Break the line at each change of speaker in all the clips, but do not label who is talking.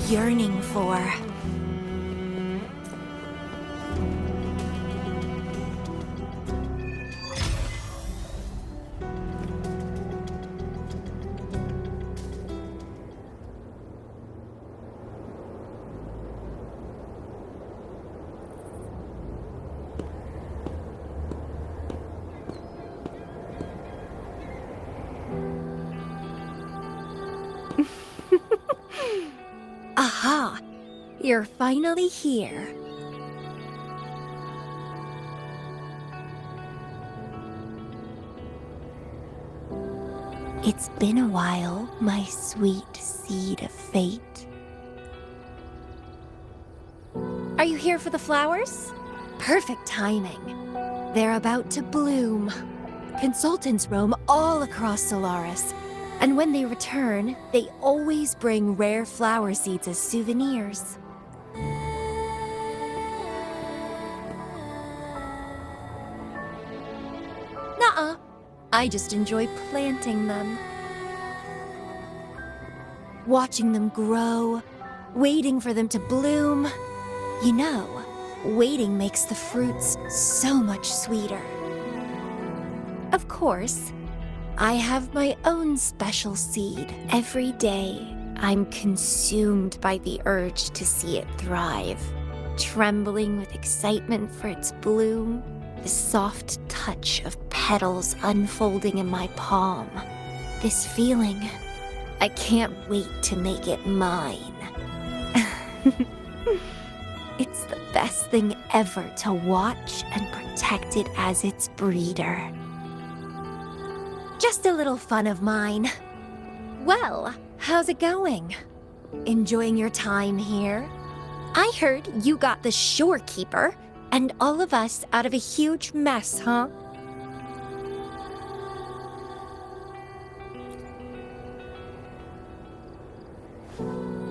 yearning for. Aha! You're finally here. It's been a while, my sweet seed of fate. Are you here for the flowers? Perfect timing. They're about to bloom. Consultants roam all across Solaris, and when they return, they always bring rare flower seeds as souvenirs. Nuh-uh. I just enjoy planting them. Watching them grow, waiting for them to bloom. You know, waiting makes the fruits so much sweeter. Of course, I have my own special seed. Every day, I'm consumed by the urge to see it thrive, trembling with excitement for its bloom, the soft touch of petals unfolding in my palm. This feeling, I can't wait to make it mine. It's the best thing ever to watch and protect it as its breeder. Just a little fun of mine. Well, how's it going? Enjoying your time here? I heard you got the shorekeeper and all of us out of a huge mess, huh?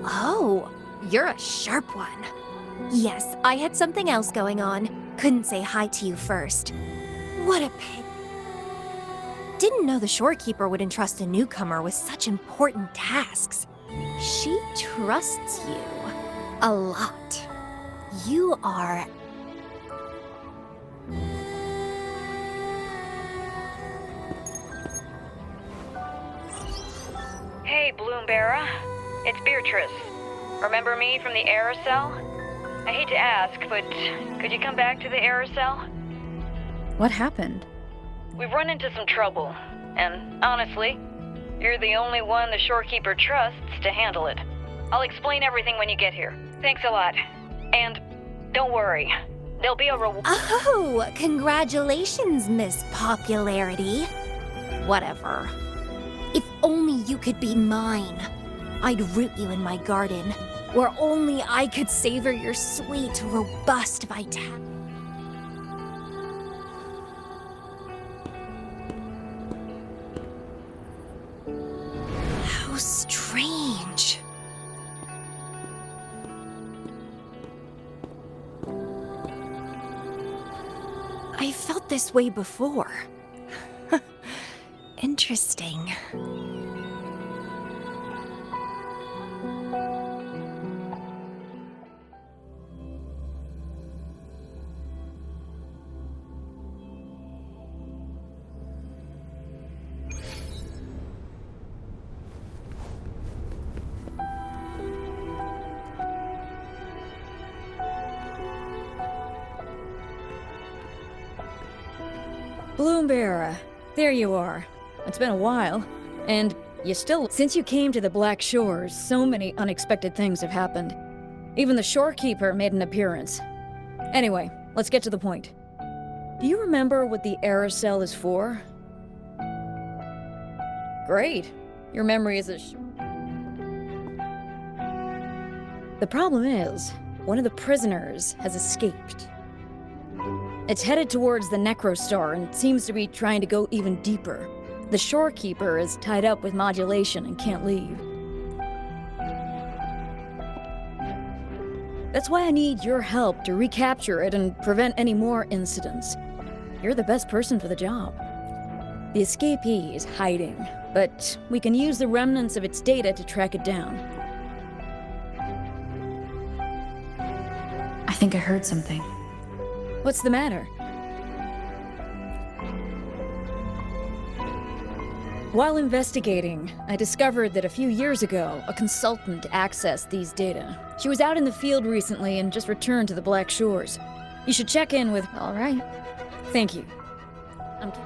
Oh, you're a sharp one. Yes, I had something else going on. Couldn't say hi to you first. What a pity. Didn't know the shorekeeper would entrust a newcomer with such important tasks. She trusts you a lot. You are...
Hey, Bloomberra. It's Beatrice. Remember me from the Aerosol? I hate to ask, but could you come back to the Aerosol?
What happened?
We've run into some trouble, and honestly, you're the only one the shorekeeper trusts to handle it. I'll explain everything when you get here. Thanks a lot. And don't worry, there'll be a reward.
Oh, congratulations, Miss Popularity. Whatever. If only you could be mine. I'd root you in my garden, where only I could savor your sweet, robust vitality. How strange. I felt this way before. Interesting.
Bloomberra, there you are. It's been a while, and you still... Since you came to the Black Shores, so many unexpected things have happened. Even the shorekeeper made an appearance. Anyway, let's get to the point. Do you remember what the Aerosol is for? Great. Your memory is as... The problem is, one of the prisoners has escaped. It's headed towards the Necrostar and seems to be trying to go even deeper. The shorekeeper is tied up with modulation and can't leave. That's why I need your help to recapture it and prevent any more incidents. You're the best person for the job. The escapee is hiding, but we can use the remnants of its data to track it down.
think I heard something.
What's the matter? While investigating, I discovered that a few years ago, a consultant accessed these data. She was out in the field recently and just returned to the Black Shores. You should check in with... All right. Thank you. I'm kidding.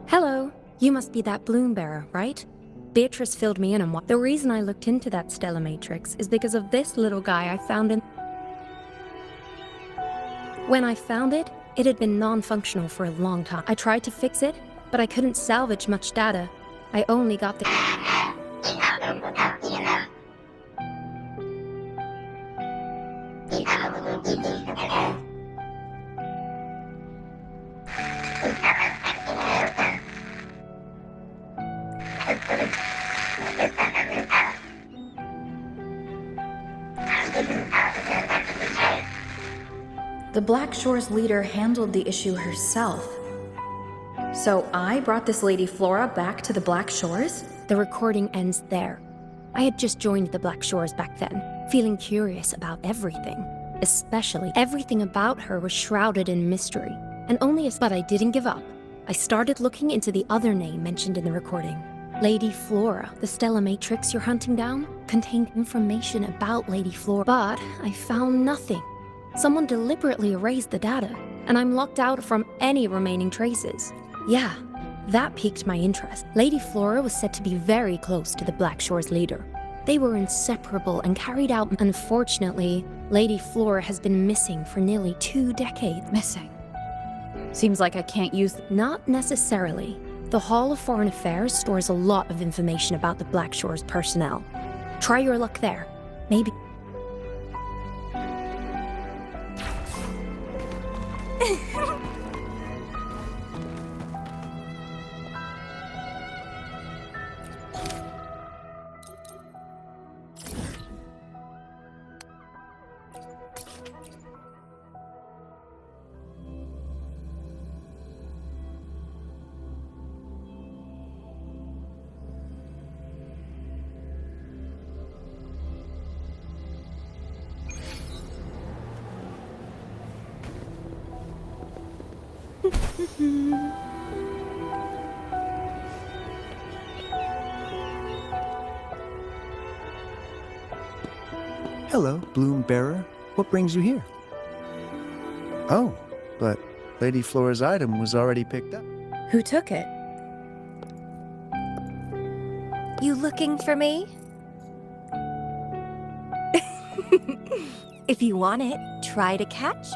Hello. You must be that bloom bearer, right? Beatrice filled me in on what... The reason I looked into that Stella Matrix is because of this little guy I found in... When I found it, it had been non-functional for a long time. I tried to fix it, but I couldn't salvage much data. I only got the...
The Black Shores leader handled the issue herself. So I brought this Lady Flora back to the Black Shores?
The recording ends there. I had just joined the Black Shores back then, feeling curious about everything. Especially, everything about her was shrouded in mystery. And only as... But I didn't give up. I started looking into the other name mentioned in the recording. Lady Flora. The Stella Matrix you're hunting down contained information about Lady Flora, but I found nothing. Someone deliberately erased the data, and I'm locked out from any remaining traces. Yeah, that piqued my interest. Lady Flora was said to be very close to the Black Shores leader. They were inseparable and carried out... Unfortunately, Lady Flora has been missing for nearly 2 decades.
Missing. Seems like I can't use...
Not necessarily. The Hall of Foreign Affairs stores a lot of information about the Black Shores personnel. Try your luck there. Maybe...
Hello, Bloom Bearer. What brings you here? Oh, but Lady Flora's item was already picked up.
Who took it?
You looking for me? If you want it, try to catch.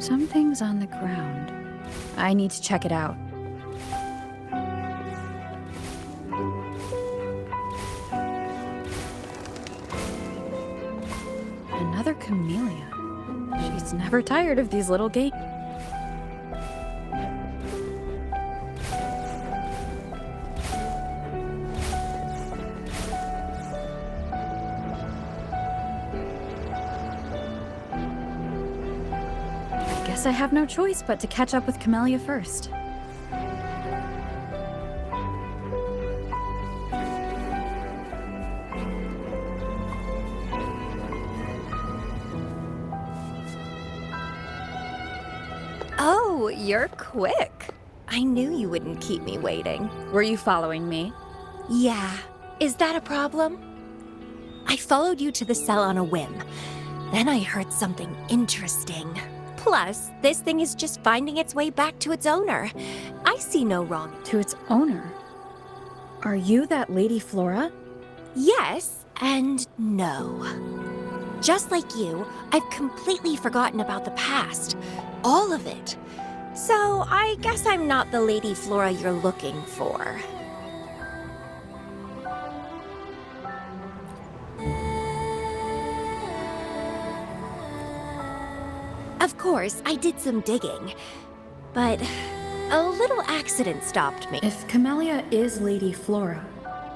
Something's on the ground. I need to check it out. Another camellya. She's never tired of these little games. Guess I have no choice but to catch up with Camellya first.
Oh, you're quick. I knew you wouldn't keep me waiting.
Were you following me?
Yeah. Is that a problem? I followed you to the cell on a whim. Then I heard something interesting. Plus, this thing is just finding its way back to its owner. I see no wrong.
To its owner? Are you that Lady Flora?
Yes and no. Just like you, I've completely forgotten about the past. All of it. So I guess I'm not the Lady Flora you're looking for. Of course, I did some digging, but a little accident stopped me.
If Camellya is Lady Flora,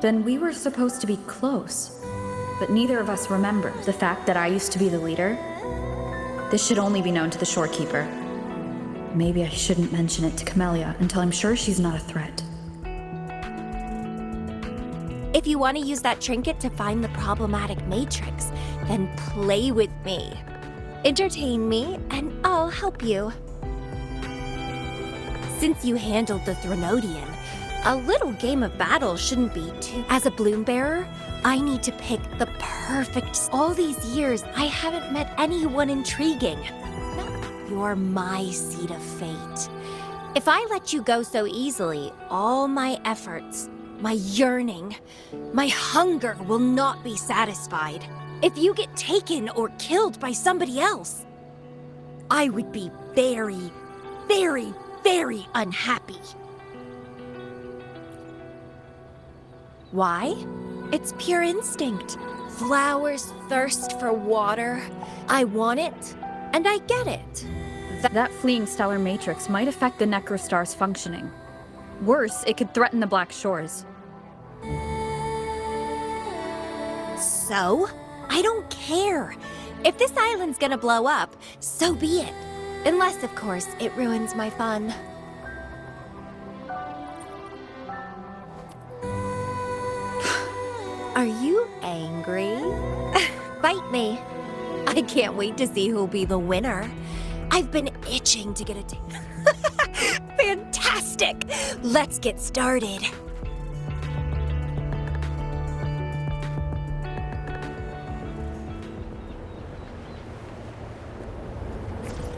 then we were supposed to be close. But neither of us remember the fact that I used to be the leader. This should only be known to the shorekeeper. Maybe I shouldn't mention it to Camellya until I'm sure she's not a threat.
If you want to use that trinket to find the problematic matrix, then play with me. Entertain me, and I'll help you. Since you handled the Threnodian, a little game of battle shouldn't be too... As a bloom bearer, I need to pick the perfect... All these years, I haven't met anyone intriguing. You're my seed of fate. If I let you go so easily, all my efforts, my yearning, my hunger will not be satisfied. If you get taken or killed by somebody else, I would be very, very, very unhappy. Why? It's pure instinct. Flowers thirst for water. I want it, and I get it.
That fleeing stellar matrix might affect the Necrostar's functioning. Worse, it could threaten the Black Shores.
So? I don't care. If this island's gonna blow up, so be it. Unless, of course, it ruins my fun. Are you angry? Fight me. I can't wait to see who'll be the winner. I've been itching to get a taste. Fantastic! Let's get started.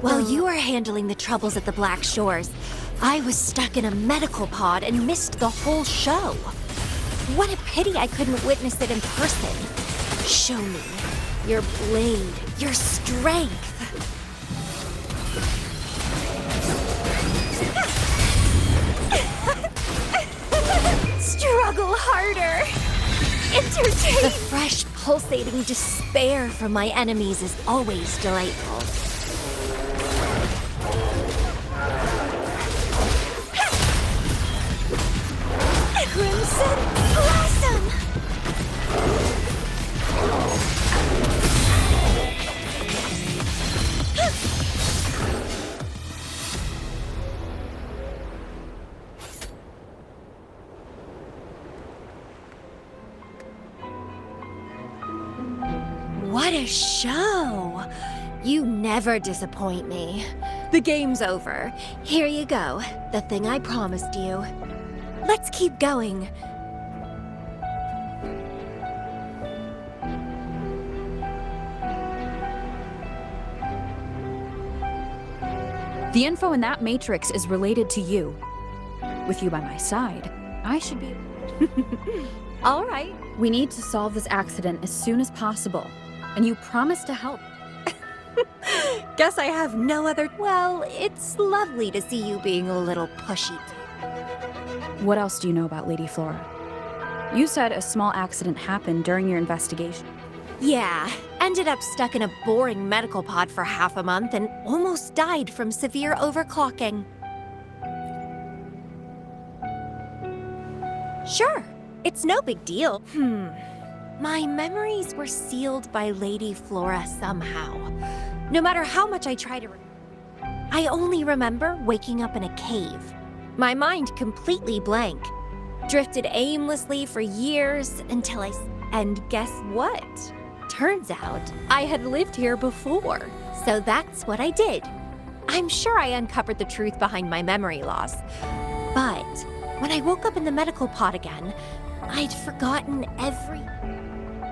While you were handling the troubles at the Black Shores, I was stuck in a medical pod and missed the whole show. What a pity I couldn't witness it in person. Show me your blade, your strength. Struggle harder. Entertain. The fresh, pulsating despair from my enemies is always delightful. Crimson Blossom! What a show! You never disappoint me. The game's over. Here you go, the thing I promised you. Let's keep going.
The info in that matrix is related to you. With you by my side, I should be...
All right.
We need to solve this accident as soon as possible. And you promised to help.
Guess I have no other... Well, it's lovely to see you being a little pushy.
What else do you know about Lady Flora? You said a small accident happened during your investigation.
Yeah, ended up stuck in a boring medical pod for half a month and almost died from severe overclocking. Sure, it's no big deal. My memories were sealed by Lady Flora somehow. No matter how much I try to... I only remember waking up in a cave. My mind completely blank. Drifted aimlessly for years until And guess what? Turns out I had lived here before. So that's what I did. I'm sure I uncovered the truth behind my memory loss. But when I woke up in the medical pod again, I'd forgotten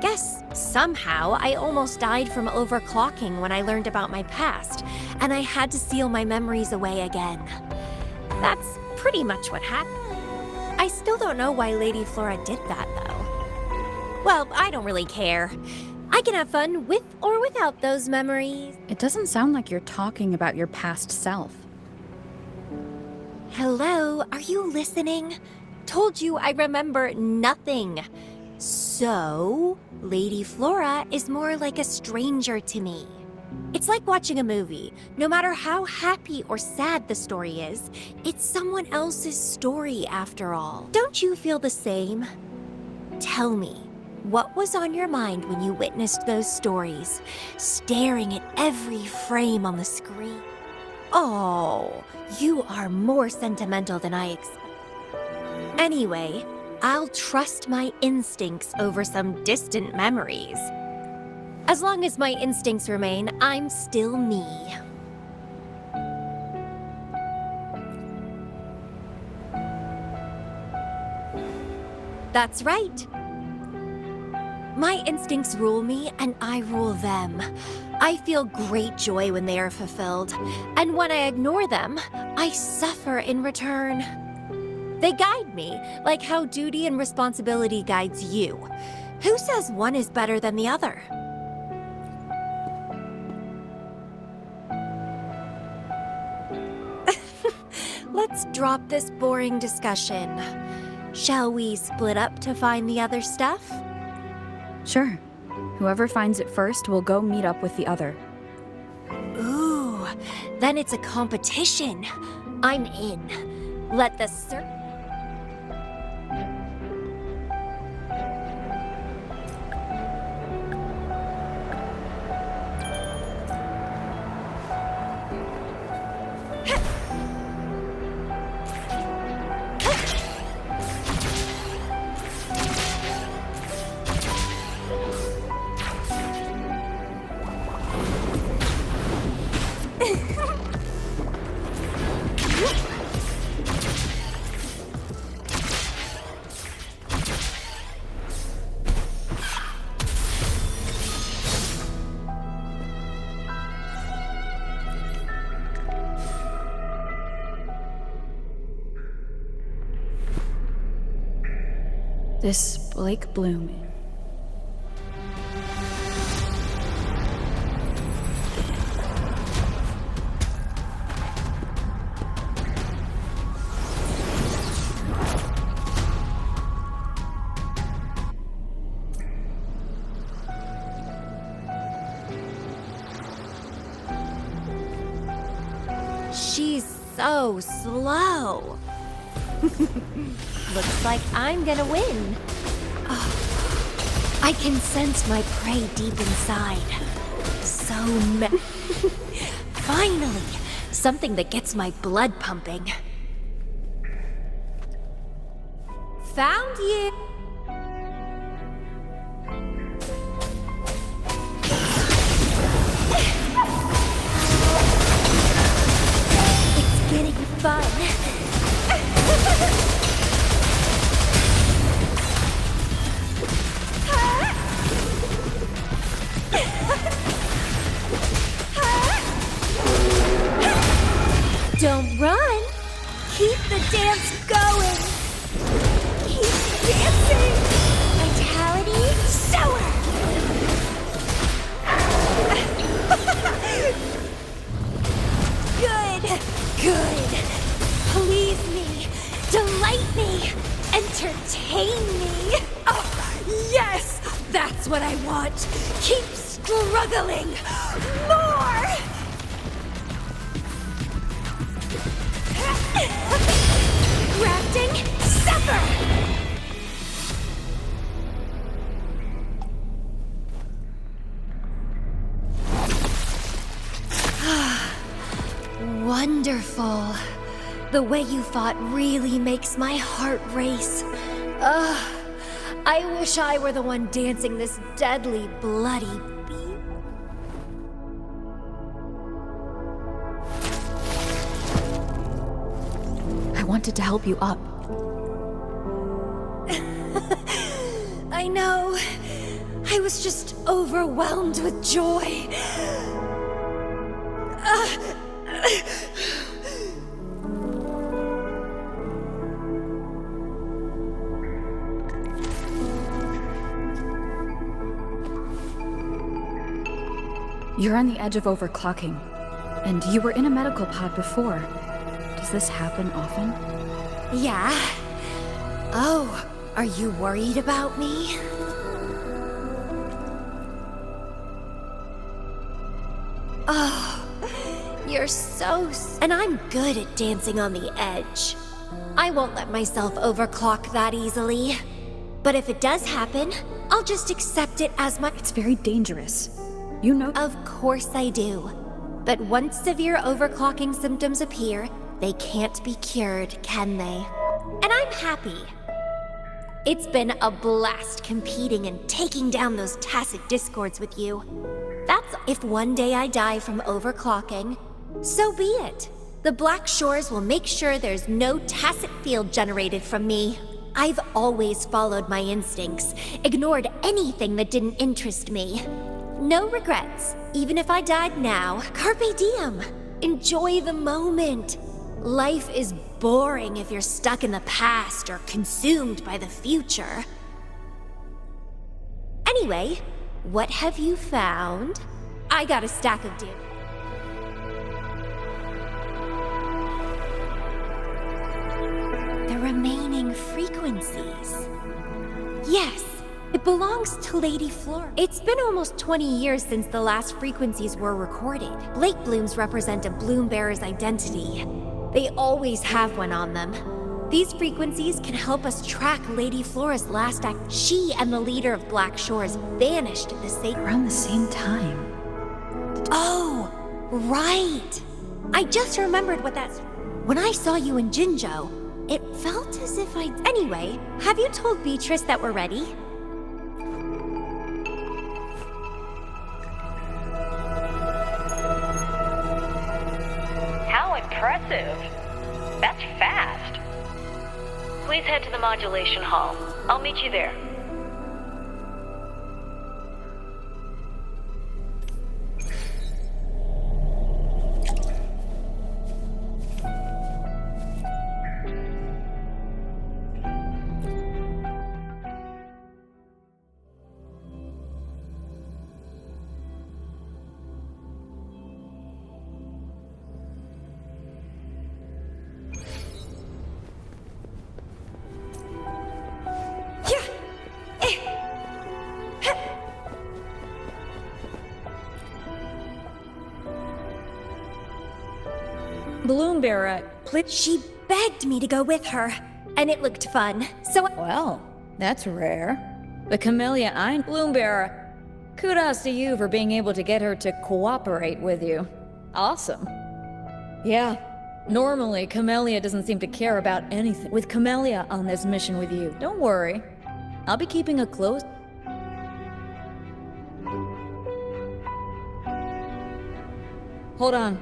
Guess somehow I almost died from overclocking when I learned about my past, and I had to seal my memories away again. That's pretty much what happened. I still don't know why Lady Flora did that, though. Well, I don't really care. I can have fun with or without those memories.
It doesn't sound like you're talking about your past self.
Hello, are you listening? Told you I remember nothing. So, Lady Flora is more like a stranger to me. It's like watching a movie. No matter how happy or sad the story is, it's someone else's story after all. Don't you feel the same? Tell me, what was on your mind when you witnessed those stories, staring at every frame on the screen? Oh, you are more sentimental than I expected. Anyway, I'll trust my instincts over some distant memories. As long as my instincts remain, I'm still me. That's right. My instincts rule me, and I rule them. I feel great joy when they are fulfilled, and when I ignore them, I suffer in return. They guide me, like how duty and responsibility guides you. Who says one is better than the other? Let's drop this boring discussion. Shall we split up to find the other stuff?
Sure. Whoever finds it first will go meet up with the other.
Ooh, then it's a competition. I'm in. Let the search.
This Blake Bloom.
She's so slow. Looks like I'm gonna win. Oh, I can sense my prey deep inside. Finally, something that gets my blood pumping. Found you! It's getting fun. Don't run! Keep the dance going! Keep dancing! Vitality, soar! Good! Please me! Delight me! Entertain me! Oh, yes! That's what I want! Keep struggling! More! Grafting, suffer! wonderful. The way you fought really makes my heart race. Ugh. I wish I were the one dancing this deadly, bloody beat.
I wanted to help you up.
I know. I was just overwhelmed with joy.
You're on the edge of overclocking, and you were in a medical pod before. Does this happen often?
Yeah. Oh, are you worried about me? Oh, you're so... And I'm good at dancing on the edge. I won't let myself overclock that easily. But if it does happen, I'll just accept it as my...
It's very dangerous. You know...
Of course I do. But once severe overclocking symptoms appear, they can't be cured, can they? And I'm happy. It's been a blast competing and taking down those tacit discords with you. That's if one day I die from overclocking, so be it. The Black Shores will make sure there's no tacit field generated from me. I've always followed my instincts, ignored anything that didn't interest me. No regrets, even if I died now. Carpe diem. Enjoy the moment. Life is boring if you're stuck in the past or consumed by the future. Anyway, what have you found? I got a stack of data. The remaining frequencies. Yes, it belongs to Lady Flora. It's been almost 20 years since the last frequencies were recorded. Lake blooms represent a bloom bearer's identity. They always have one on them. These frequencies can help us track Lady Flora's last act. She and the leader of Black Shores vanished at the same...
Around the same time.
Oh, right. I just remembered what that's... When I saw you in Jinzhou, it felt as if I... Anyway, have you told Beatrice that we're ready?
How impressive. That's fast. Please head to the modulation hall. I'll meet you there.
Bloom bearer, please.
She begged me to go with her, and it looked fun, so
Well, that's rare. The camellya ain't bloom bearer. Kudos to you for being able to get her to cooperate with you. Awesome. Yeah, normally Camellya doesn't seem to care about anything. With Camellya on this mission with you, don't worry. I'll be keeping a close... Hold on.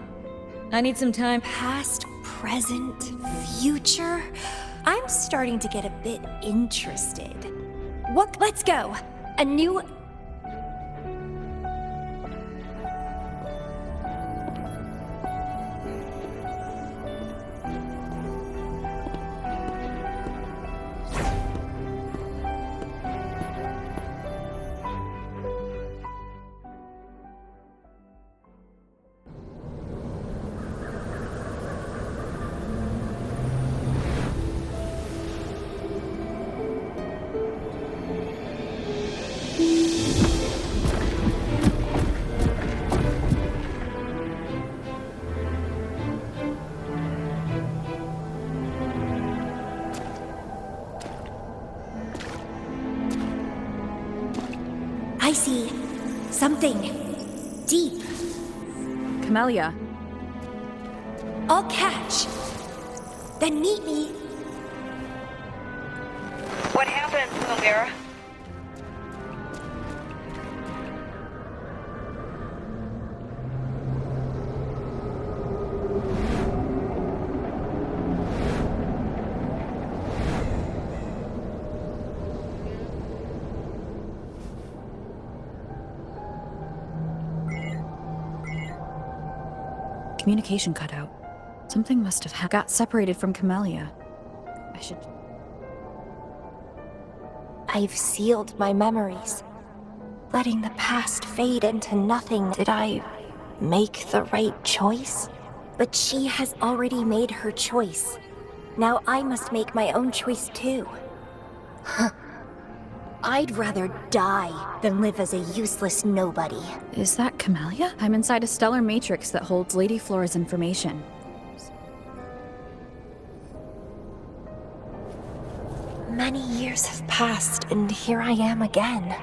I need some time.
past, present, future. I'm starting to get a bit interested. What? Let's go. A new... I see something deep.
Camellya.
I'll catch. Then meet me.
What happened, Lumbera?
Communication cut out. Something must have got separated from Camellya. I should...
I've sealed my memories, letting the past fade into nothing. Did I make the right choice? But she has already made her choice. Now I must make my own choice too. I'd rather die than live as a useless nobody.
Is that Camellya? I'm inside a stellar matrix that holds Lady Flora's information.
Many years have passed, and here I am again.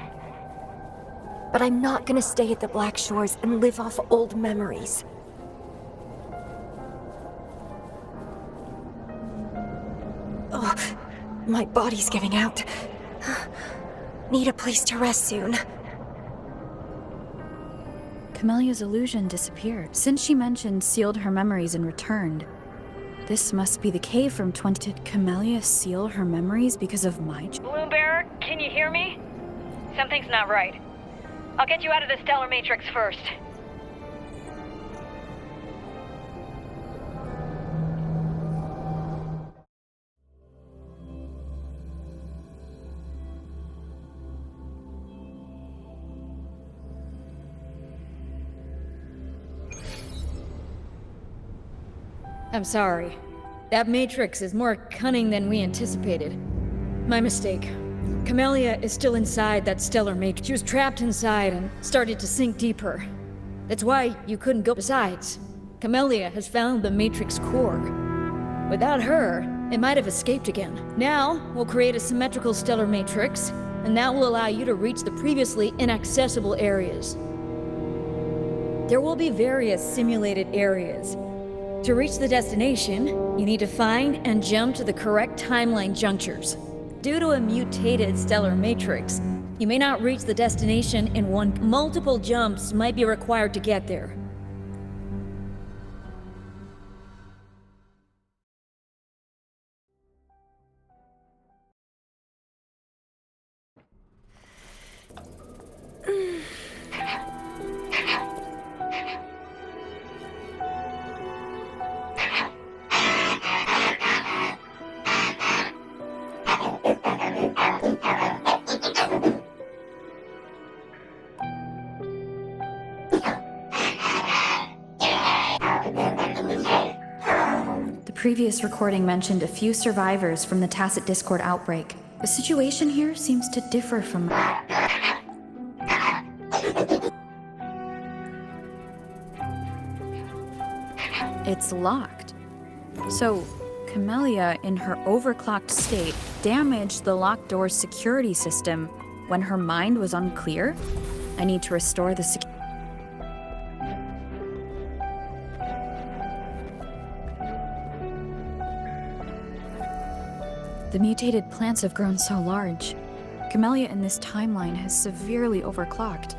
But I'm not gonna stay at the Black Shores and live off old memories. Oh, my body's giving out. Need a place to rest soon.
Camellya's illusion disappeared. Since she mentioned sealed her memories and returned, this must be the cave from 20... Did Camellya seal her memories because of my...
Bloombearer, can you hear me? Something's not right. I'll get you out of the stellar matrix first.
I'm sorry. That matrix is more cunning than we anticipated. My mistake. Camellya is still inside that stellar matrix. She was trapped inside and started to sink deeper. That's why you couldn't go. Besides, Camellya has found the matrix core. Without her, it might have escaped again. Now, we'll create a symmetrical stellar matrix, and that will allow you to reach the previously inaccessible areas. There will be various simulated areas. To reach the destination, you need to find and jump to the correct timeline junctures. Due to a mutated stellar matrix, you may not reach the destination in one. Multiple jumps might be required to get there.
The previous recording mentioned a few survivors from the Tacit Discord outbreak. The situation here seems to differ from... It's locked. So, Camellya, in her overclocked state, damaged the locked door's security system when her mind was unclear? I need to restore the security. The mutated plants have grown so large. Camellya in this timeline has severely overclocked.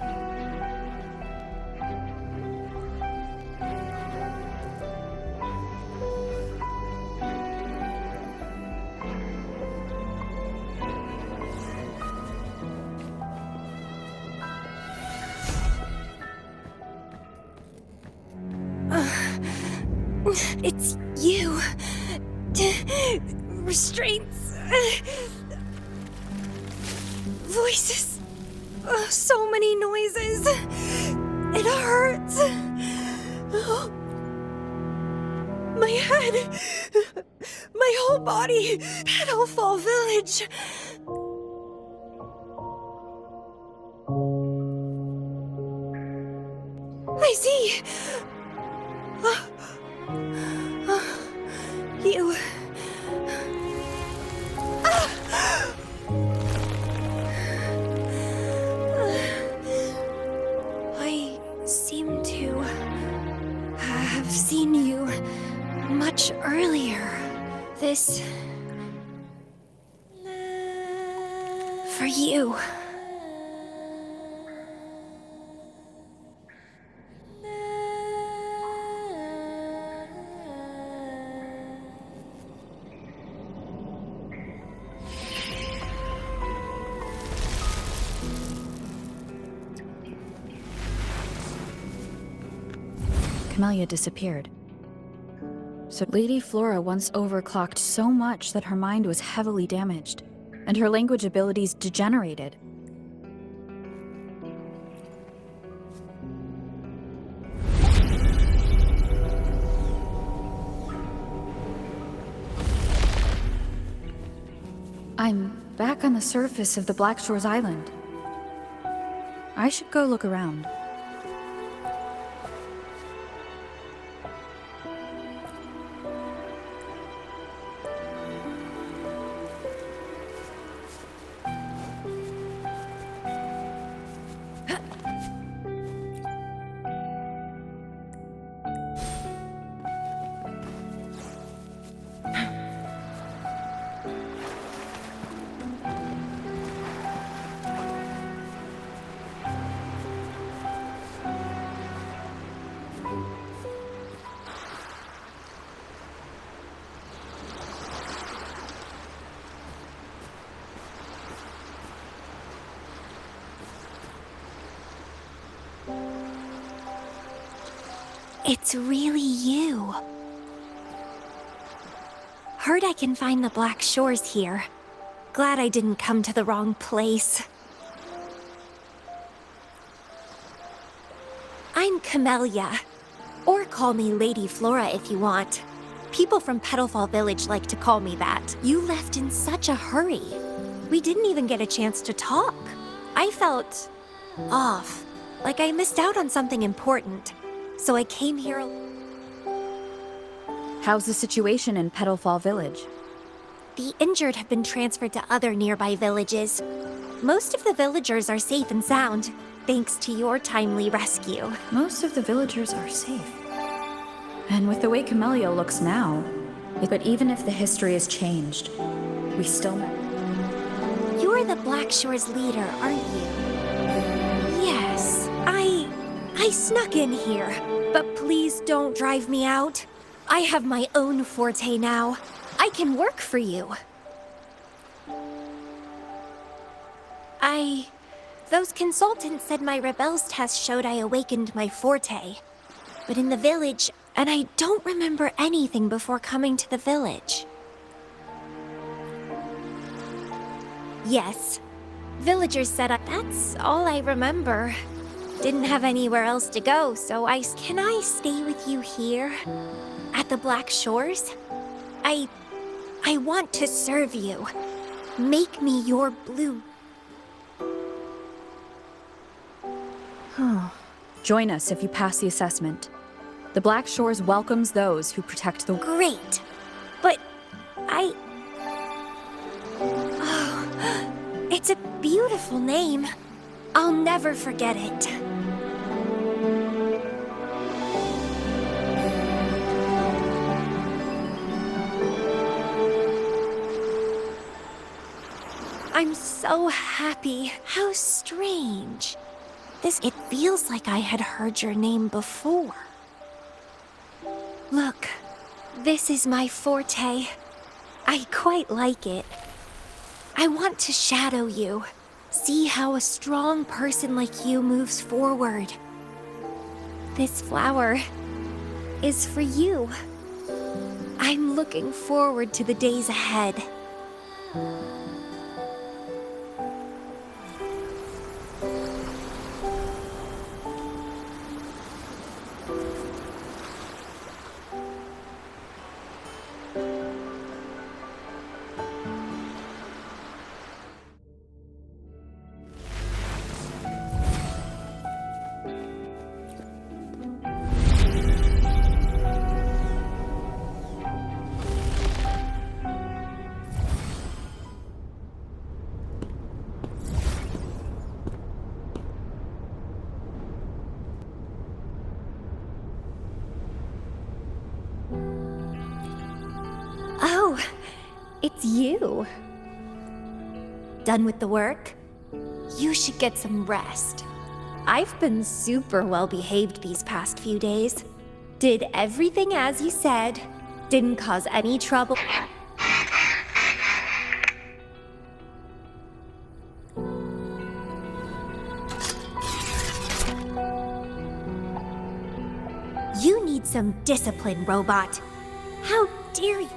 It's you. Restraints. Voices. So many noises. It hurts. My head. My whole body. Petalfall Village. I see. You. I seem to have seen you This... for you.
Camellya disappeared. So Lady Flora once overclocked so much that her mind was heavily damaged, and her language abilities degenerated. I'm back on the surface of the Black Shores Island. I should go look around.
It's really you. Heard I can find the Black Shores here. Glad I didn't come to the wrong place. I'm Camellya. Or call me Lady Flora if you want. People from Petalfall Village like to call me that. You left in such a hurry. We didn't even get a chance to talk. I felt... off. Like I missed out on something important. So I came here...
How's the situation in Petalfall Village?
The injured have been transferred to other nearby villages. Most of the villagers are safe and sound, thanks to your timely rescue.
Most of the villagers are safe. And with the way Camellya looks now... But even if the history has changed, we still...
You're the Black Shores leader, aren't you? Yes, I snuck in here, but please don't drive me out. I have my own forte now. I can work for you. Those consultants said my rebels test showed I awakened my forte. But in the village, and I don't remember anything before coming to the village. Yes, villagers said that's all I remember. Didn't have anywhere else to go, so Can I stay with you here? At the Black Shores? I want to serve you. Make me your blue...
Join us if you pass the assessment. The Black Shores welcomes those who protect the...
Great! But Oh, it's a beautiful name. I'll never forget it. I'm so happy. How strange. It feels like I had heard your name before. Look, this is my forte. I quite like it. I want to shadow you. See how a strong person like you moves forward. This flower is for you. I'm looking forward to the days ahead. It's you. Done with the work? You should get some rest. I've been super well behaved these past few days. Did everything as you said. Didn't cause any trouble. You need some discipline, robot. How dare you?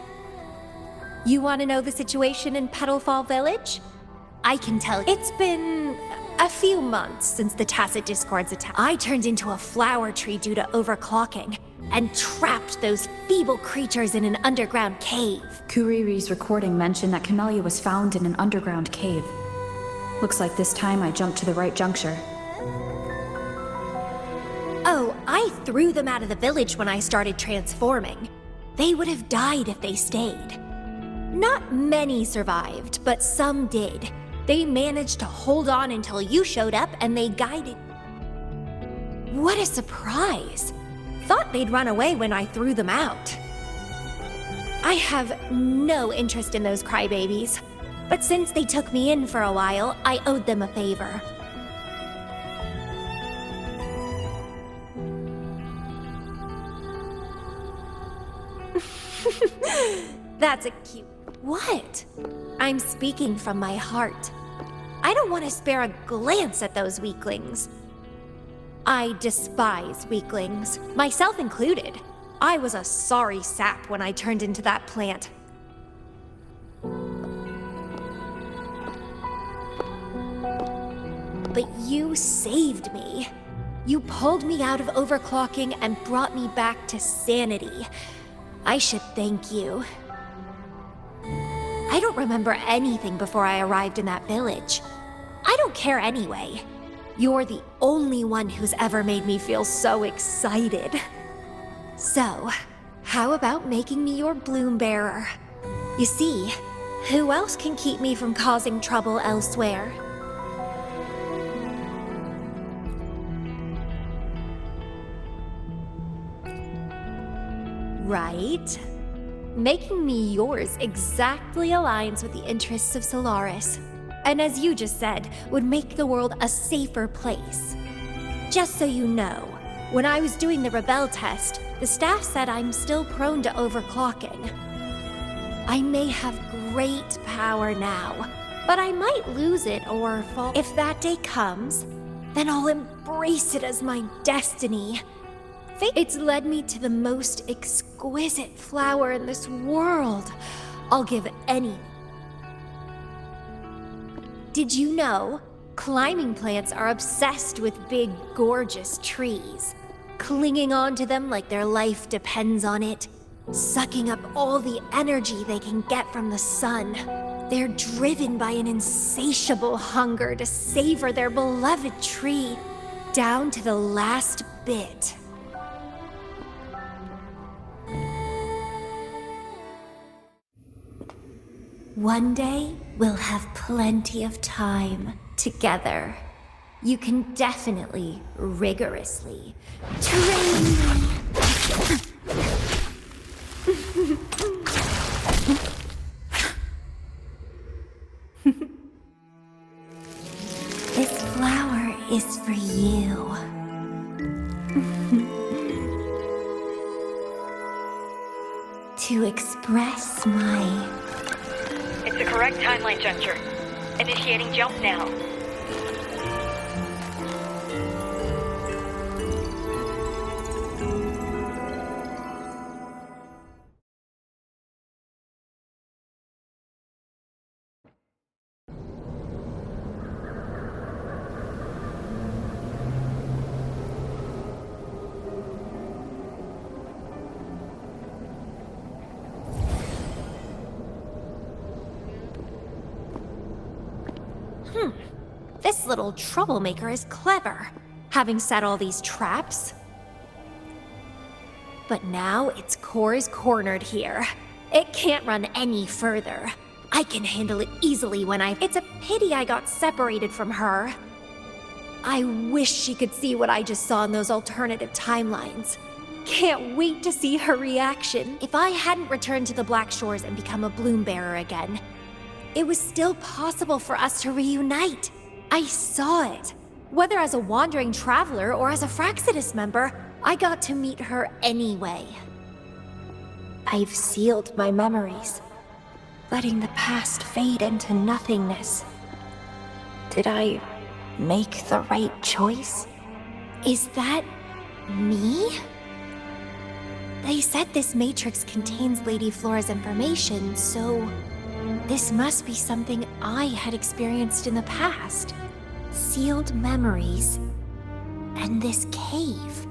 You want to know the situation in Petalfall Village? I can tell you. It's been a few months since the Tacit Discord's attack. I turned into a flower tree due to overclocking and trapped those feeble creatures in an underground cave.
Kuriri's recording mentioned that Camellya was found in an underground cave. Looks like this time I jumped to the right juncture.
Oh, I threw them out of the village when I started transforming. They would have died if they stayed. Not many survived, but some did. They managed to hold on until you showed up and they guided. What a surprise! Thought they'd run away when I threw them out. I have no interest in those crybabies, but since they took me in for a while, I owed them a favor. That's a cute... What? I'm speaking from my heart. I don't want to spare a glance at those weaklings. I despise weaklings, myself included. I was a sorry sap when I turned into that plant. But you saved me. You pulled me out of overclocking and brought me back to sanity. I should thank you. I don't remember anything before I arrived in that village. I don't care anyway. You're the only one who's ever made me feel so excited. So, how about making me your bloom bearer? You see, who else can keep me from causing trouble elsewhere? Right? Making me yours exactly aligns with the interests of Solaris. And as you just said, would make the world a safer place. Just so you know, when I was doing the rebel test, the staff said I'm still prone to overclocking. I may have great power now, but I might lose it or fall. If that day comes, then I'll embrace it as my destiny. It's led me to the most exquisite flower in this world. I'll give any. Did you know? Climbing plants are obsessed with big, gorgeous trees, clinging onto them like their life depends on it, sucking up all the energy they can get from the sun. They're driven by an insatiable hunger to savor their beloved tree, down to the last bit. One day, we'll have plenty of time together. You can definitely, rigorously train me. This flower is for you. To express my...
It's the correct timeline juncture. Initiating jump now.
This little troublemaker is clever, having set all these traps. But now its core is cornered here. It can't run any further. I can handle it easily when It's a pity I got separated from her. I wish she could see what I just saw in those alternative timelines. can't wait to see her reaction. If I hadn't returned to the Black Shores and become a bloom bearer again, it was still possible for us to reunite. I saw it. Whether as a wandering traveler or as a Fraxidus member, I got to meet her anyway. I've sealed my memories, letting the past fade into nothingness. Did I make the right choice? Is that me? They said this matrix contains Lady Flora's information, so this must be something I had experienced in the past. Sealed memories and this cave.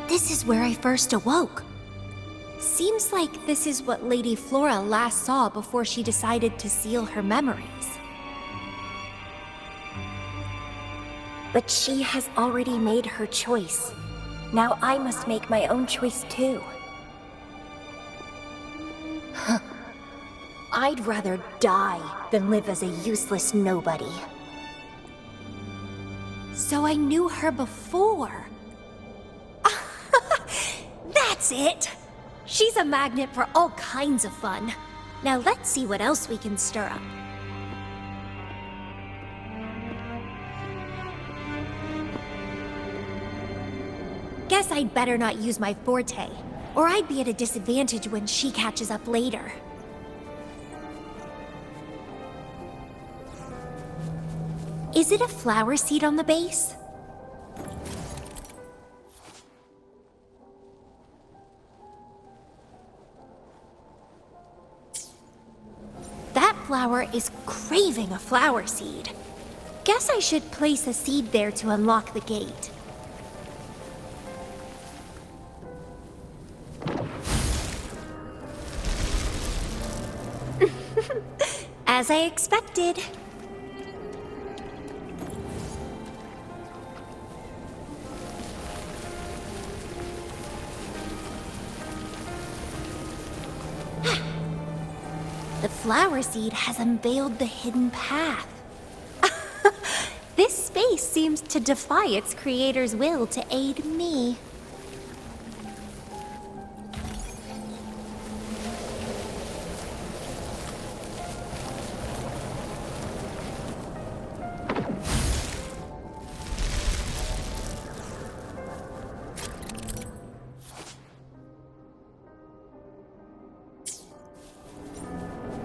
This is where I first awoke. Seems like this is what Lady Flora last saw before she decided to seal her memories. But she has already made her choice. Now I must make my own choice too. I'd rather die than live as a useless nobody. So I knew her before. That's it! She's a magnet for all kinds of fun. Now let's see what else we can stir up. Guess I'd better not use my forte, or I'd be at a disadvantage when she catches up later. Is it a flower seed on the base? That flower is craving a flower seed. Guess I should place a seed there to unlock the gate. As I expected. The flower seed has unveiled the hidden path. This space seems to defy its creator's will to aid me.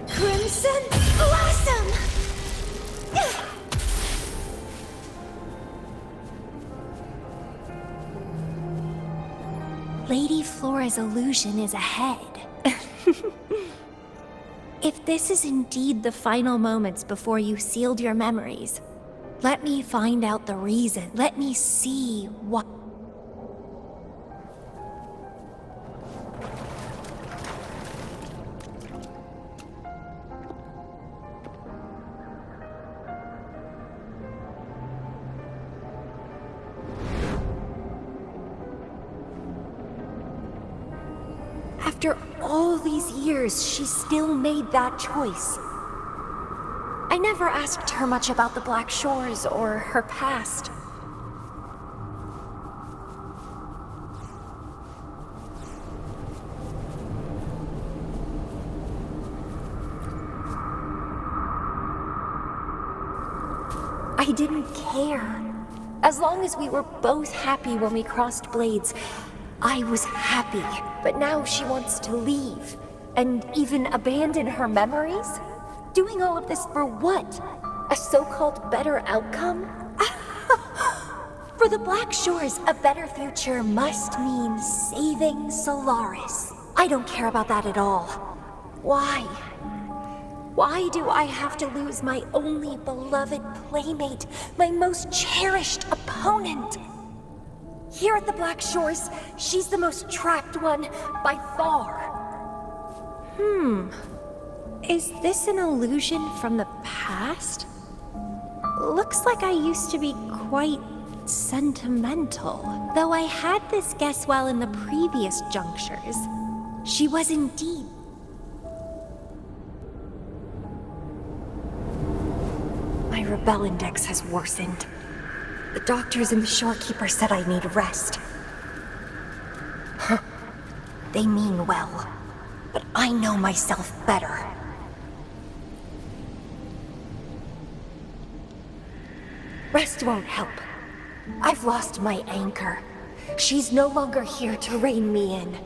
Crimson Blossom! Lady Flora's illusion is ahead. If this is indeed the final moments before you sealed your memories, let me find out the reason. Let me see what... After all these years, she still made that choice. I never asked her much about the Black Shores or her past. I didn't care. As long as we were both happy when we crossed blades, I was happy. But now she wants to leave, and even abandon her memories? Doing all of this for what? A so-called better outcome? For the Black Shores, a better future must mean saving Solaris. I don't care about that at all. Why? Why do I have to lose my only beloved playmate, my most cherished opponent? Here at the Black Shores, she's the most trapped one by far. Is this an illusion from the past? Looks like I used to be quite sentimental. Though I had this guess while in the previous junctures. She was indeed. My rebel index has worsened. The doctors and the shorekeeper said I need rest. Huh. They mean well, but I know myself better. Rest won't help. I've lost my anchor. She's no longer here to rein me in.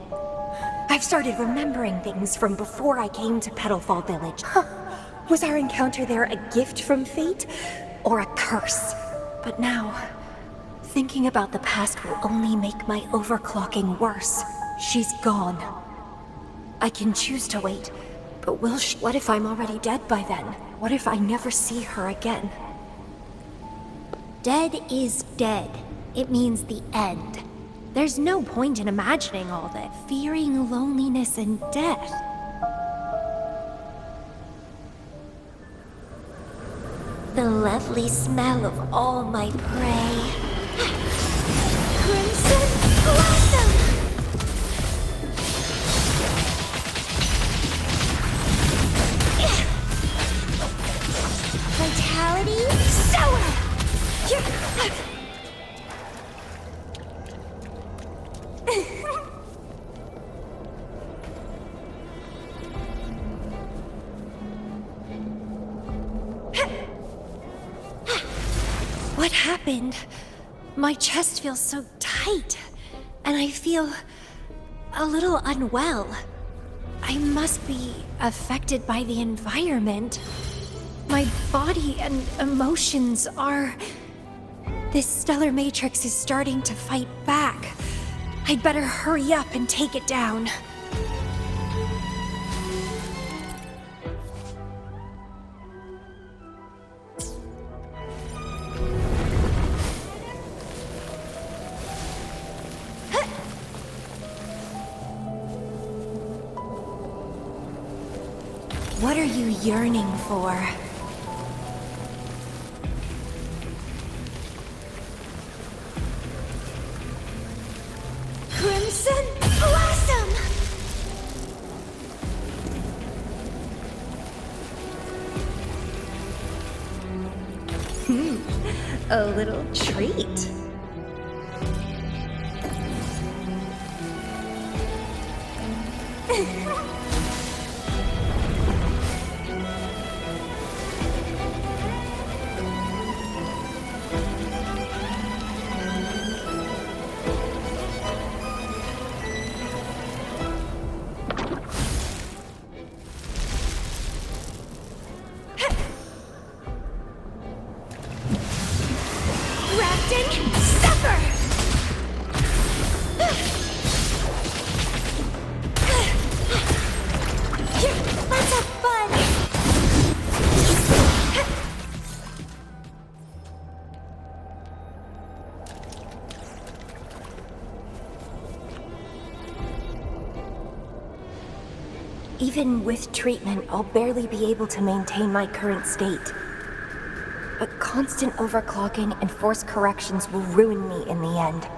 I've started remembering things from before I came to Petalfall Village. Was our encounter there a gift from fate, or a curse? But now, thinking about the past will only make my overclocking worse. She's gone. I can choose to wait, but what if I'm already dead by then? What if I never see her again? Dead is dead. It means the end. There's no point in imagining all that, fearing loneliness and death. The lovely smell of all my prey. Crimson Blossom! Vitality Sower! What happened? My chest feels so tight, and I feel a little unwell. I must be affected by the environment. My body and emotions are... This stellar matrix is starting to fight back. I'd better hurry up and take it down. What are you yearning for? Crimson Blossom! A little treat. Even with treatment, I'll barely be able to maintain my current state. But constant overclocking and forced corrections will ruin me in the end.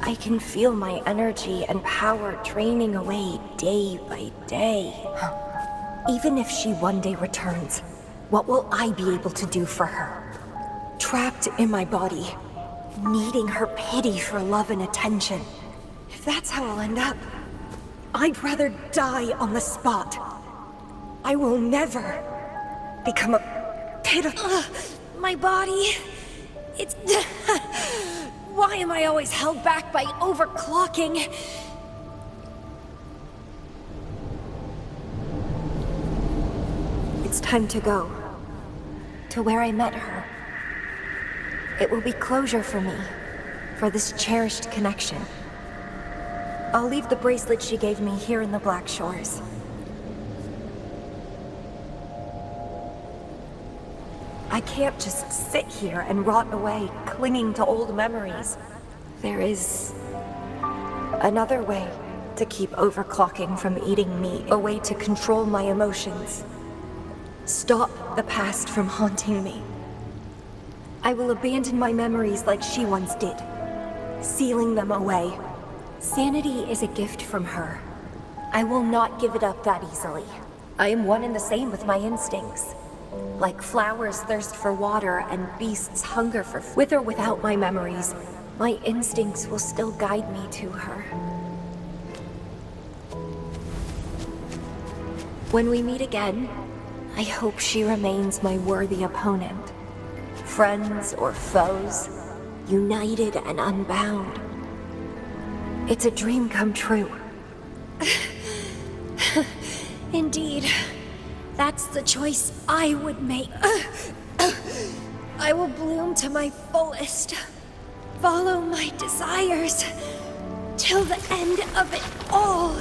I can feel my energy and power draining away day by day. Even if she one day returns, what will I be able to do for her? Trapped in my body, needing her pity for love and attention. If that's how I'll end up, I'd rather die on the spot. I will never become a pitiful... my body... It's... Why am I always held back by overclocking? It's time to go. To where I met her. It will be closure for me, for this cherished connection. I'll leave the bracelet she gave me here in the Black Shores. I can't just sit here and rot away, clinging to old memories. There is another way to keep overclocking from eating me, a way to control my emotions. Stop the past from haunting me. I will abandon my memories like she once did, sealing them away, Sanity is a gift from her. I will not give it up that easily. I am one and the same with my instincts. Like flowers thirst for water and beasts hunger for with or without my memories, my instincts will still guide me to her. When we meet again, I hope she remains my worthy opponent. Friends or foes, united and unbound. It's a dream come true. Indeed. That's the choice I would make. I will bloom to my fullest. Follow my desires. Till the end of it all.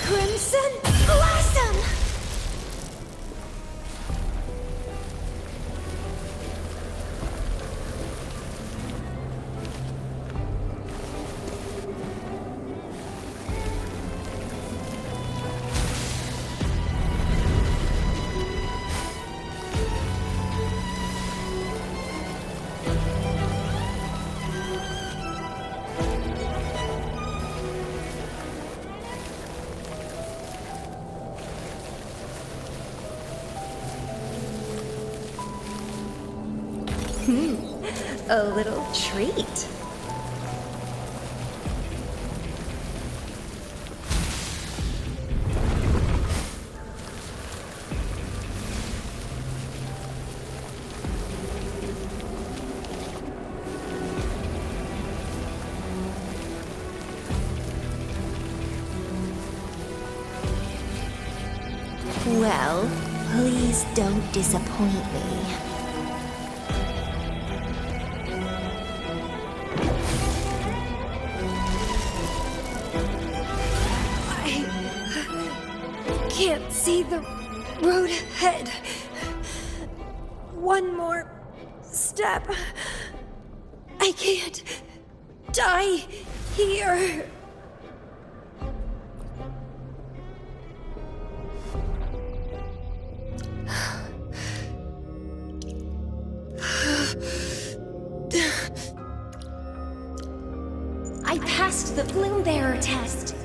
Crimson Blossom! A little treat. Well, please don't disappoint me. Can't see the road ahead. One more step. I can't die here. I passed the Bloom Bearer test.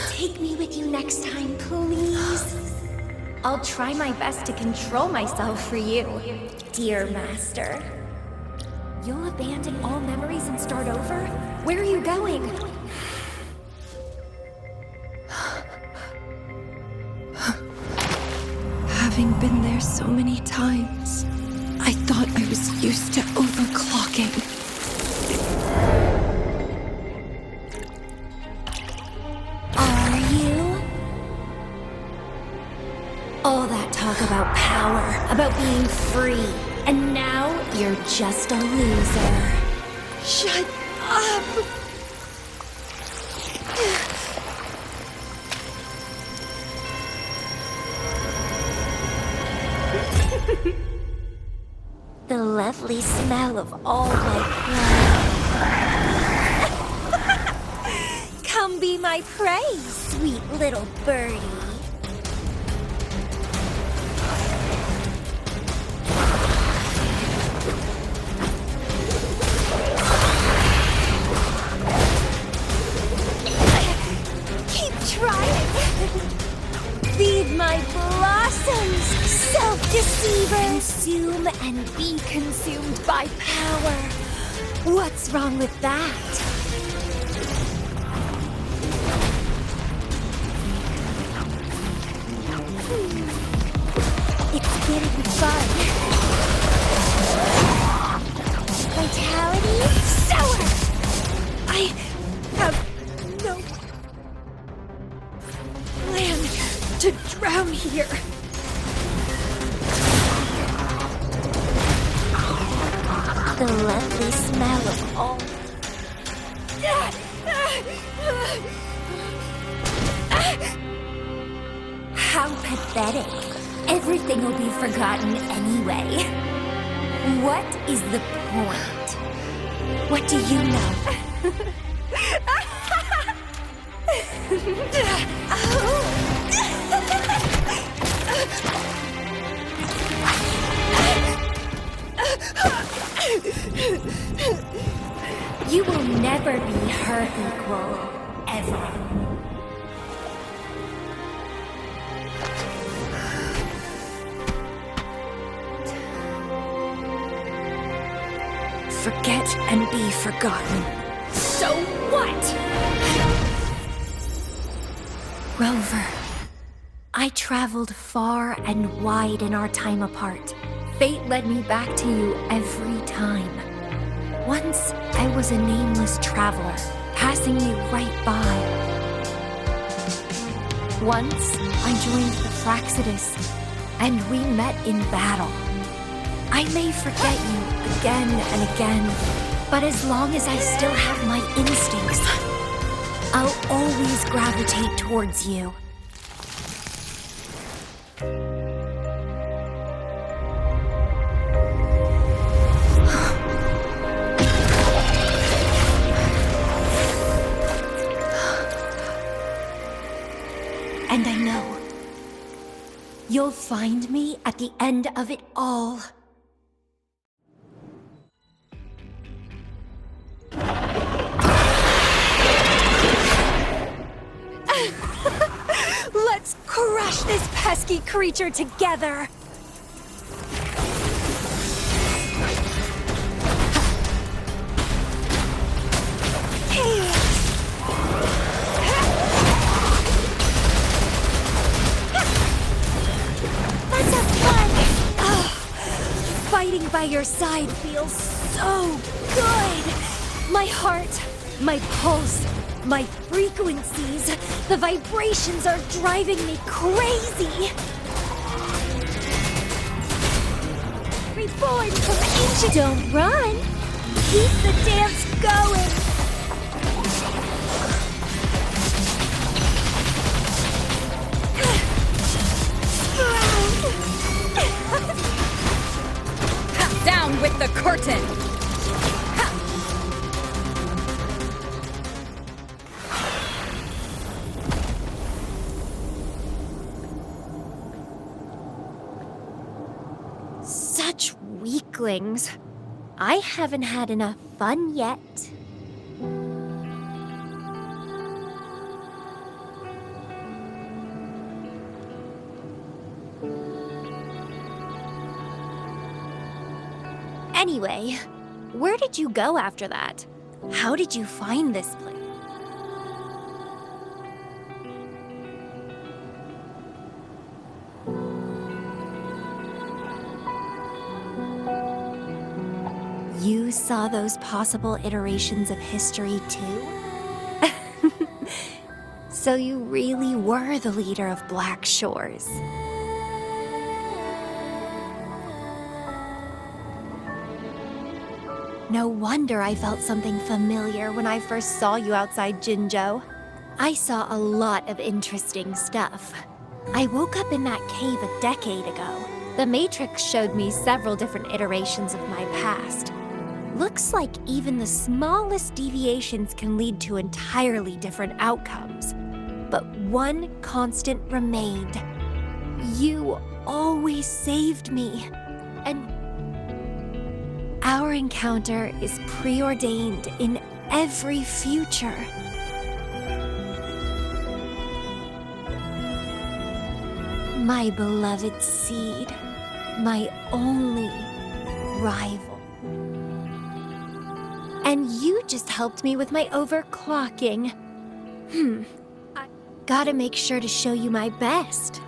Take me with you next time, please. I'll try my best to control myself for you, dear master. You'll abandon all memories and start over? Where are you going? Having been there so many times, I thought I was used to overclocking. All that talk about power, about being free, and now you're just a loser. Shut up! The lovely smell of all my blood. Come be my prey, sweet little birdie. Feed my blossoms, self-deceiver! Consume and be consumed by power. What's wrong with that? It's getting fun. Vitality, sour! I have no plan to drown here. The lovely smell of all. How pathetic. Everything will be forgotten anyway. What is the point? What do you know? You will never be her equal, ever. Forget and be forgotten. So what? Rover, I traveled far and wide in our time apart. Fate led me back to you every time. Once, I was a nameless traveler, passing me right by. Once, I joined the Fraxidus, and we met in battle. I may forget you again and again, but as long as I still have my instincts, I'll always gravitate towards you. And I know you'll find me at the end of it all. Let's crush this pesky creature together! Let's have fun! Oh, fighting by your side feels so good! My heart, my pulse, my frequencies, the vibrations are driving me crazy! Reborn from ancient... Don't run! Keep the dance going!
Down with the curtain!
Such weaklings. I haven't had enough fun yet. Anyway, where did you go after that? How did you find this place? You saw those possible iterations of history too? So you really were the leader of Black Shores. No wonder I felt something familiar when I first saw you outside Jinzhou. I saw a lot of interesting stuff. I woke up in that cave a decade ago. The Matrix showed me several different iterations of my past. Looks like even the smallest deviations can lead to entirely different outcomes. But one constant remained. You always saved me. And our encounter is preordained in every future. My beloved seed, my only rival. And you just helped me with my overclocking. I gotta make sure to show you my best.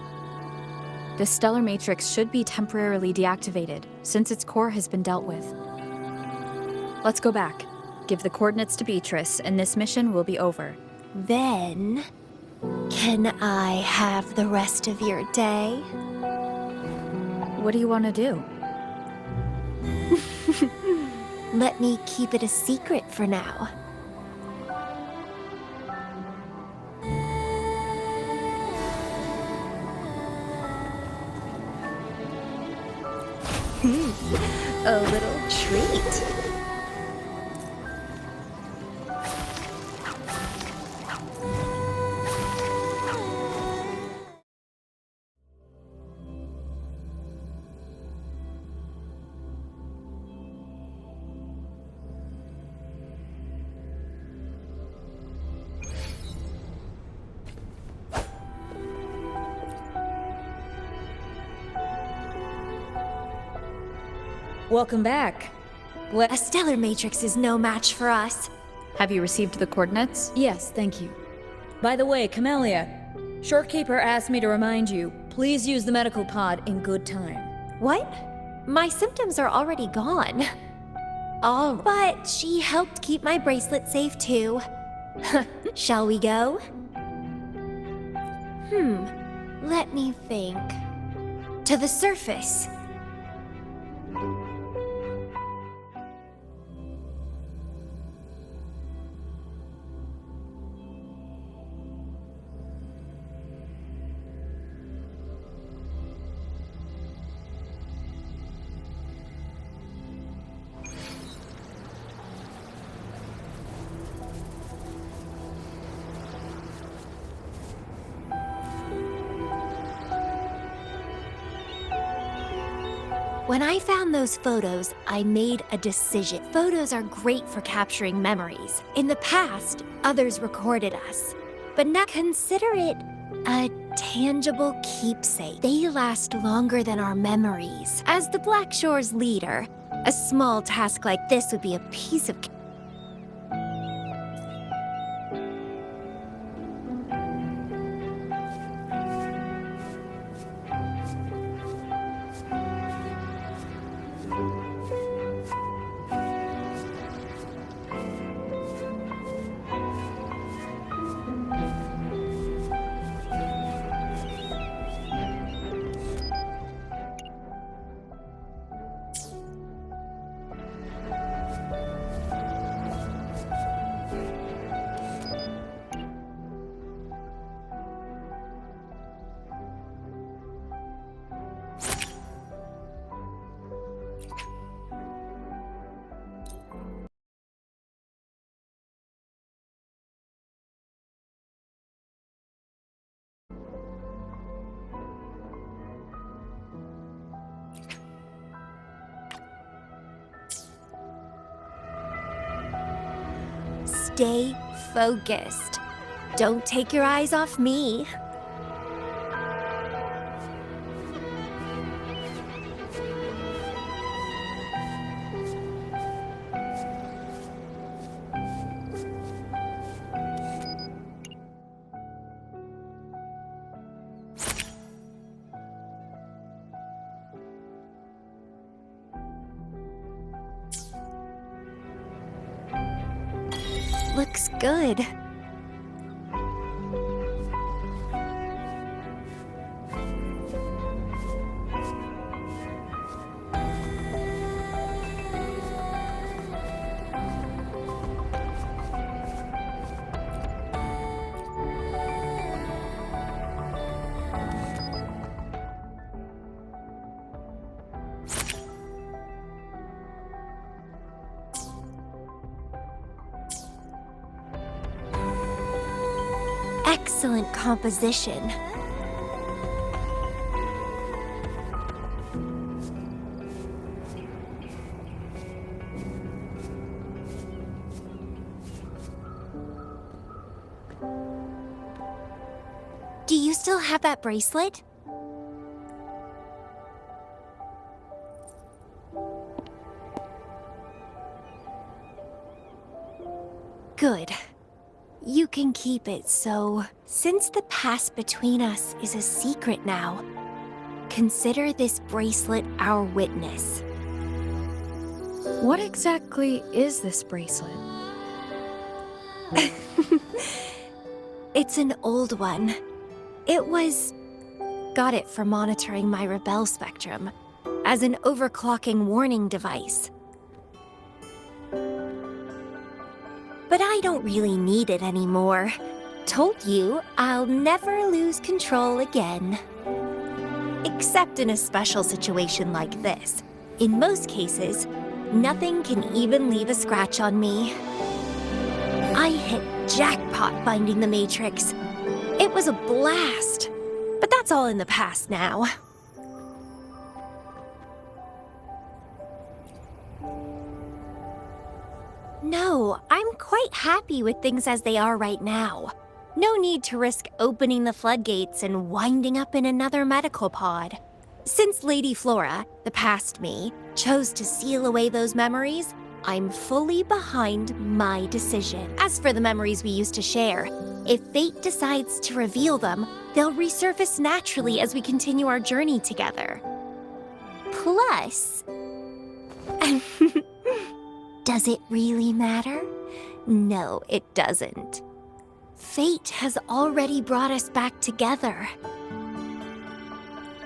The stellar matrix should be temporarily deactivated, since its core has been dealt with. Let's go back. Give the coordinates to Beatrice, and this mission will be over.
Then, can I have the rest of your day?
What do you want to do?
let me keep it a secret for now. A little treat.
Welcome back.
A stellar matrix is no match for us.
Have you received the coordinates?
Yes, thank you. By the way, Camellya, Shorekeeper asked me to remind you, please use the medical pod in good time.
What? My symptoms are already gone. Oh, but she helped keep my bracelet safe too. Shall we go? Let me think. To the surface. When I found those photos, I made a decision. Photos are great for capturing memories. In the past, others recorded us. But now consider it a tangible keepsake. They last longer than our memories. As the Black Shore's leader, a small task like this would be a piece of Stay focused. Don't take your eyes off me. Looks good. Excellent composition. Do you still have that bracelet? Good. You can keep it, so since the past between us is a secret now, consider this bracelet our witness.
What exactly is this bracelet?
It's an old one. Got it for monitoring my rebel spectrum, as an overclocking warning device. But I don't really need it anymore. Told you I'll never lose control again. Except in a special situation like this. In most cases, nothing can even leave a scratch on me. I hit jackpot finding the Matrix. It was a blast. But that's all in the past now. No, I'm quite happy with things as they are right now. No need to risk opening the floodgates and winding up in another medical pod. Since Lady Flora, the past me, chose to seal away those memories, I'm fully behind my decision. As for the memories we used to share, if fate decides to reveal them, they'll resurface naturally as we continue our journey together. Plus... Does it really matter? No, it doesn't. Fate has already brought us back together.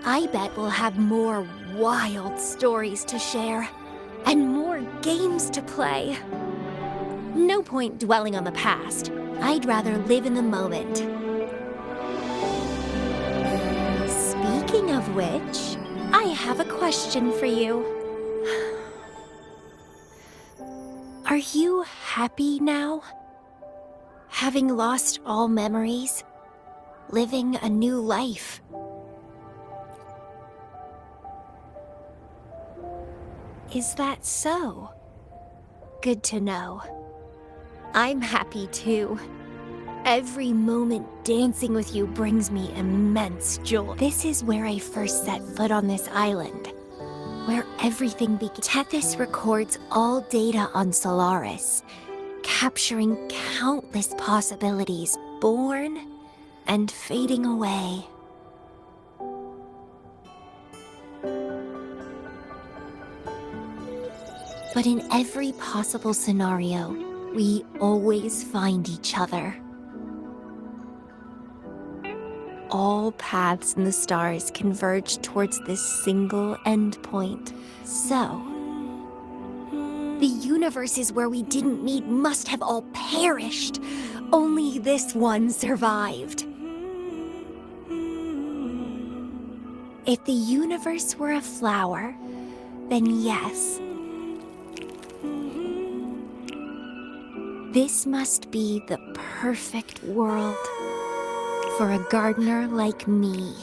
I bet we'll have more wild stories to share, and more games to play. No point dwelling on the past. I'd rather live in the moment. Speaking of which, I have a question for you. Are you happy now? Having lost all memories, living a new life. Is that so? Good to know. I'm happy too. Every moment dancing with you brings me immense joy. This is where I first set foot on this island, where everything began. Tethys records all data on Solaris, capturing countless possibilities born and fading away. But in every possible scenario, we always find each other. All paths in the stars converge towards this single endpoint. So, the universes where we didn't meet must have all perished. Only this one survived. If the universe were a flower, then yes. This must be the perfect world for a gardener like me.